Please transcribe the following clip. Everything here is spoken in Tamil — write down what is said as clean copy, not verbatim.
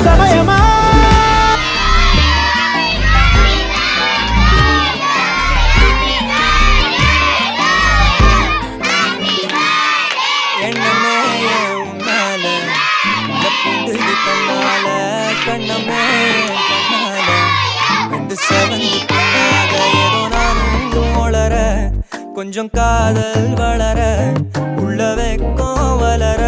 சமயமா எண்ணமே உன்னால புதுது தன்னால கண்ணமே கண்ணால ரெண்டு செவந்து பண்ணாத ஏதோ நானும் வளர கொஞ்சம் காதல் வளர உள்ள வெக்கம் வளர